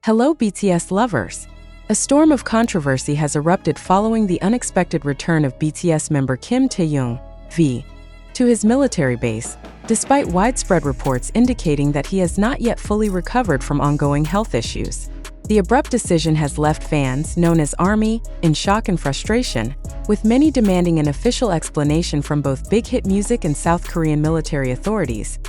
Hello BTS lovers! A storm of controversy has erupted following the unexpected return of BTS member Kim Taehyung, V, to his military base, despite widespread reports indicating that he has not yet fully recovered from ongoing health issues. The abrupt decision has left fans, known as ARMY, in shock and frustration, with many demanding an official explanation from both Big Hit Music and South Korean military authorities.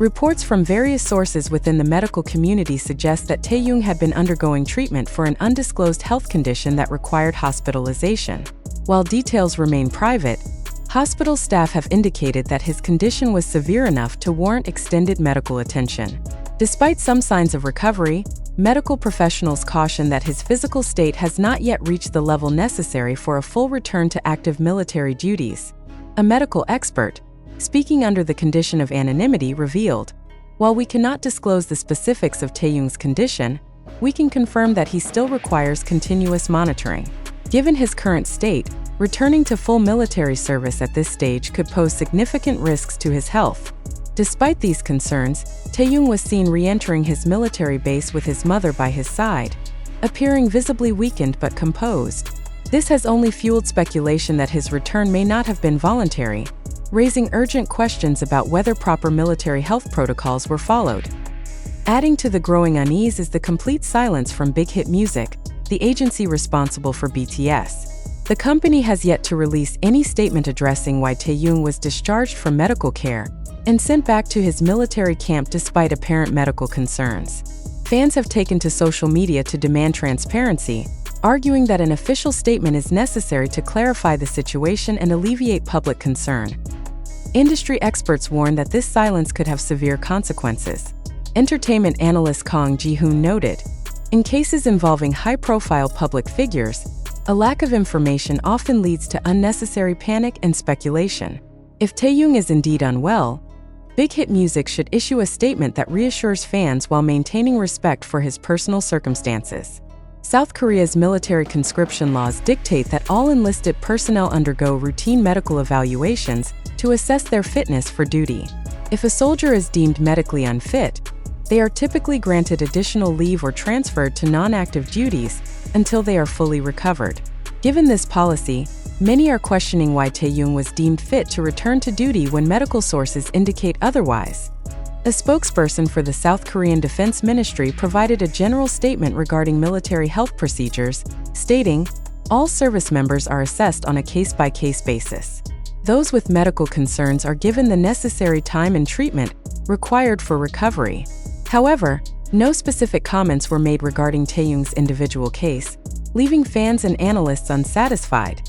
Reports from various sources within the medical community suggest that Taehyung had been undergoing treatment for an undisclosed health condition that required hospitalization. While details remain private, hospital staff have indicated that his condition was severe enough to warrant extended medical attention. Despite some signs of recovery, medical professionals caution that his physical state has not yet reached the level necessary for a full return to active military duties. A medical expert, speaking under the condition of anonymity, revealed, "While we cannot disclose the specifics of Taehyung's condition, we can confirm that he still requires continuous monitoring. Given his current state, returning to full military service at this stage could pose significant risks to his health." Despite these concerns, Taehyung was seen re-entering his military base with his mother by his side, appearing visibly weakened but composed. This has only fueled speculation that his return may not have been voluntary, raising urgent questions about whether proper military health protocols were followed. Adding to the growing unease is the complete silence from Big Hit Music, the agency responsible for BTS. The company has yet to release any statement addressing why Taehyung was discharged from medical care and sent back to his military camp despite apparent medical concerns. Fans have taken to social media to demand transparency, arguing that an official statement is necessary to clarify the situation and alleviate public concern. Industry experts warn that this silence could have severe consequences. Entertainment analyst Kang Ji-hoon noted, "In cases involving high-profile public figures, a lack of information often leads to unnecessary panic and speculation. If Taehyung is indeed unwell, Big Hit Music should issue a statement that reassures fans while maintaining respect for his personal circumstances." South Korea's military conscription laws dictate that all enlisted personnel undergo routine medical evaluations to assess their fitness for duty. If a soldier is deemed medically unfit, they are typically granted additional leave or transferred to non-active duties until they are fully recovered. Given this policy, many are questioning why Taehyung was deemed fit to return to duty when medical sources indicate otherwise. A spokesperson for the South Korean Defense Ministry provided a general statement regarding military health procedures, stating, "All service members are assessed on a case-by-case basis. Those with medical concerns are given the necessary time and treatment required for recovery." However, no specific comments were made regarding Taehyung's individual case, leaving fans and analysts unsatisfied.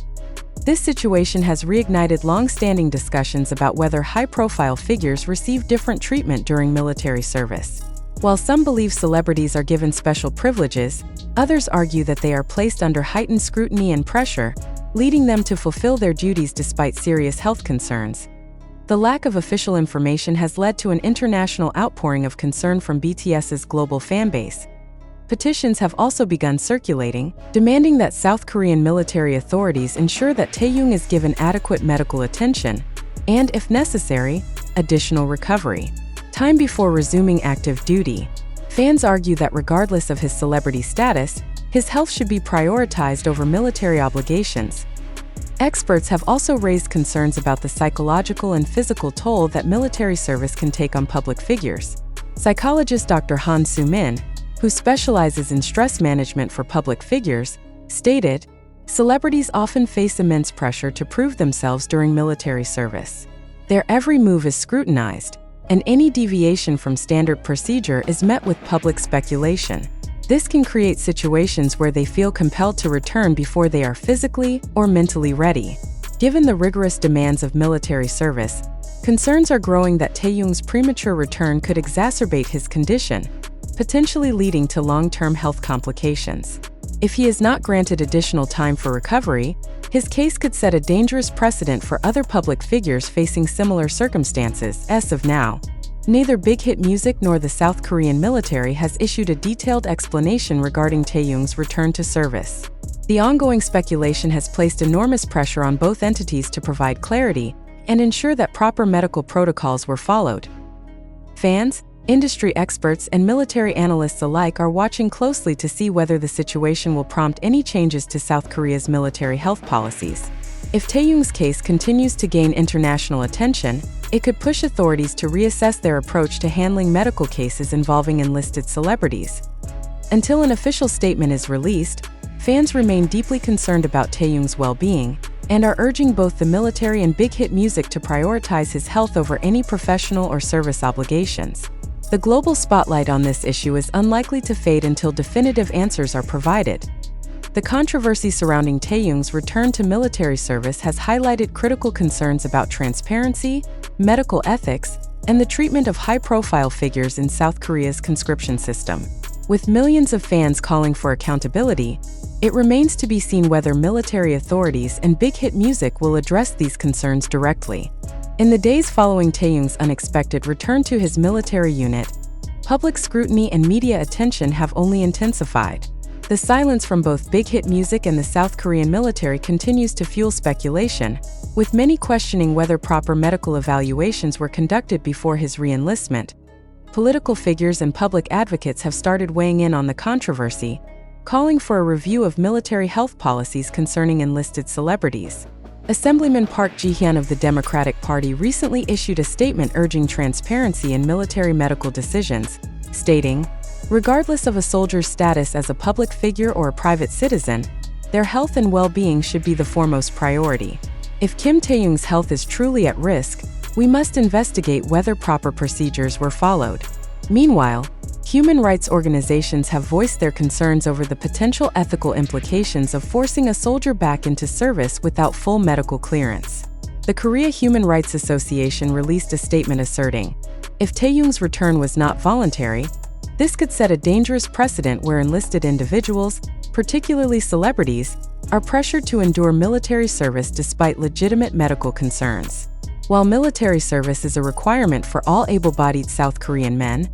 This situation has reignited long-standing discussions about whether high-profile figures receive different treatment during military service. While some believe celebrities are given special privileges, others argue that they are placed under heightened scrutiny and pressure, leading them to fulfill their duties despite serious health concerns. The lack of official information has led to an international outpouring of concern from BTS's global fanbase. Petitions have also begun circulating, demanding that South Korean military authorities ensure that Taehyung is given adequate medical attention and, if necessary, additional recovery time before resuming active duty. Fans argue that regardless of his celebrity status, his health should be prioritized over military obligations. Experts have also raised concerns about the psychological and physical toll that military service can take on public figures. Psychologist Dr. Han Soo-min, who specializes in stress management for public figures, stated, "Celebrities often face immense pressure to prove themselves during military service. Their every move is scrutinized, and any deviation from standard procedure is met with public speculation. This can create situations where they feel compelled to return before they are physically or mentally ready." Given the rigorous demands of military service, concerns are growing that Taehyung's premature return could exacerbate his condition, potentially leading to long-term health complications. If he is not granted additional time for recovery, his case could set a dangerous precedent for other public figures facing similar circumstances. As of now, neither Big Hit Music nor the South Korean military has issued a detailed explanation regarding Taehyung's return to service. The ongoing speculation has placed enormous pressure on both entities to provide clarity and ensure that proper medical protocols were followed. Fans, Industry experts and military analysts alike are watching closely to see whether the situation will prompt any changes to South Korea's military health policies. If Taehyung's case continues to gain international attention, it could push authorities to reassess their approach to handling medical cases involving enlisted celebrities. Until an official statement is released, fans remain deeply concerned about Taehyung's well-being and are urging both the military and Big Hit Music to prioritize his health over any professional or service obligations. The global spotlight on this issue is unlikely to fade until definitive answers are provided. The controversy surrounding Taehyung's return to military service has highlighted critical concerns about transparency, medical ethics, and the treatment of high-profile figures in South Korea's conscription system. With millions of fans calling for accountability, it remains to be seen whether military authorities and Big Hit Music will address these concerns directly. In the days following Taehyung's unexpected return to his military unit, public scrutiny and media attention have only intensified. The silence from both Big Hit Music and the South Korean military continues to fuel speculation, with many questioning whether proper medical evaluations were conducted before his re-enlistment. Political figures and public advocates have started weighing in on the controversy, calling for a review of military health policies concerning enlisted celebrities. Assemblyman Park Ji-hyun of the Democratic Party recently issued a statement urging transparency in military medical decisions, stating, "Regardless of a soldier's status as a public figure or a private citizen, their health and well-being should be the foremost priority. If Kim Taehyung's health is truly at risk, we must investigate whether proper procedures were followed." Meanwhile, human rights organizations have voiced their concerns over the potential ethical implications of forcing a soldier back into service without full medical clearance. The Korea Human Rights Association released a statement asserting, "If Taehyung's return was not voluntary, this could set a dangerous precedent where enlisted individuals, particularly celebrities, are pressured to endure military service despite legitimate medical concerns." While military service is a requirement for all able-bodied South Korean men,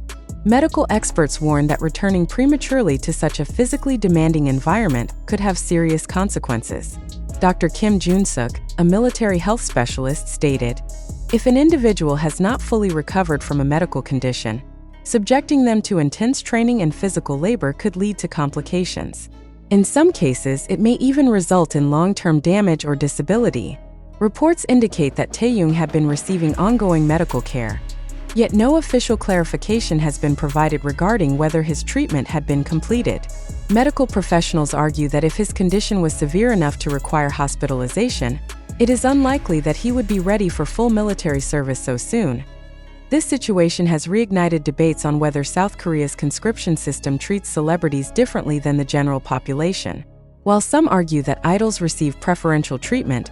medical experts warn that returning prematurely to such a physically demanding environment could have serious consequences. Dr. Kim Jun-suk, a military health specialist, stated, "If an individual has not fully recovered from a medical condition, subjecting them to intense training and physical labor could lead to complications. In some cases, it may even result in long-term damage or disability." Reports indicate that Taehyung had been receiving ongoing medical care, yet no official clarification has been provided regarding whether his treatment had been completed. Medical professionals argue that if his condition was severe enough to require hospitalization, it is unlikely that he would be ready for full military service so soon. This situation has reignited debates on whether South Korea's conscription system treats celebrities differently than the general population. While some argue that idols receive preferential treatment,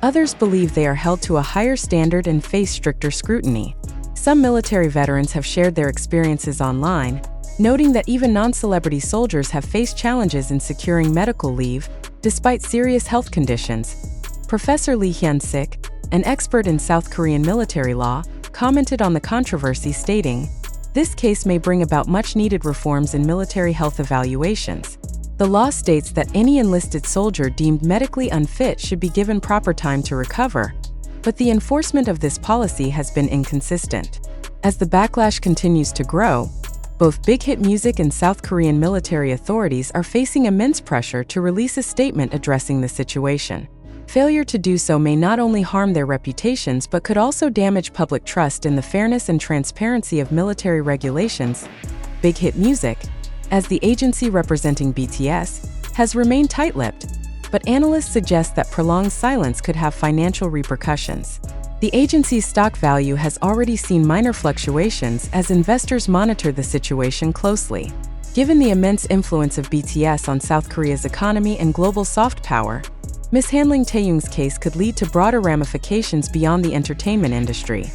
others believe they are held to a higher standard and face stricter scrutiny. Some military veterans have shared their experiences online, noting that even non-celebrity soldiers have faced challenges in securing medical leave, despite serious health conditions. Professor Lee Hyun-sik, an expert in South Korean military law, commented on the controversy, stating, "This case may bring about much-needed reforms in military health evaluations. The law states that any enlisted soldier deemed medically unfit should be given proper time to recover, but the enforcement of this policy has been inconsistent." As the backlash continues to grow, both Big Hit Music and South Korean military authorities are facing immense pressure to release a statement addressing the situation. Failure to do so may not only harm their reputations but could also damage public trust in the fairness and transparency of military regulations. Big Hit Music, as the agency representing BTS, has remained tight-lipped, but analysts suggest that prolonged silence could have financial repercussions. The agency's stock value has already seen minor fluctuations as investors monitor the situation closely. Given the immense influence of BTS on South Korea's economy and global soft power, mishandling Taehyung's case could lead to broader ramifications beyond the entertainment industry.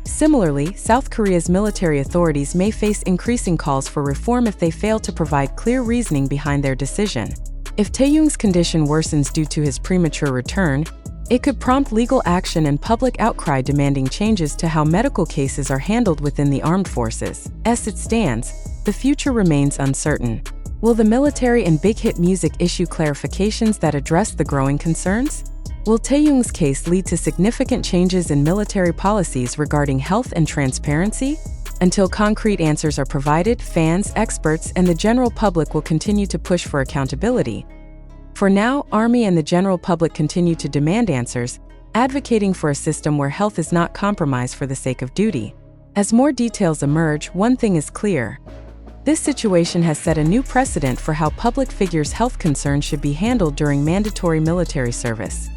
Similarly, South Korea's military authorities may face increasing calls for reform if they fail to provide clear reasoning behind their decision. If Taehyung's condition worsens due to his premature return, it could prompt legal action and public outcry demanding changes to how medical cases are handled within the armed forces. As it stands, the future remains uncertain. Will the military and Big Hit Music issue clarifications that address the growing concerns? Will Taehyung's case lead to significant changes in military policies regarding health and transparency? Until concrete answers are provided, fans, experts, and the general public will continue to push for accountability. For now, Army and the general public continue to demand answers, advocating for a system where health is not compromised for the sake of duty. As more details emerge, one thing is clear. This situation has set a new precedent for how public figures' health concerns should be handled during mandatory military service.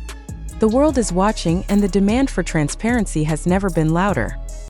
The world is watching, and the demand for transparency has never been louder.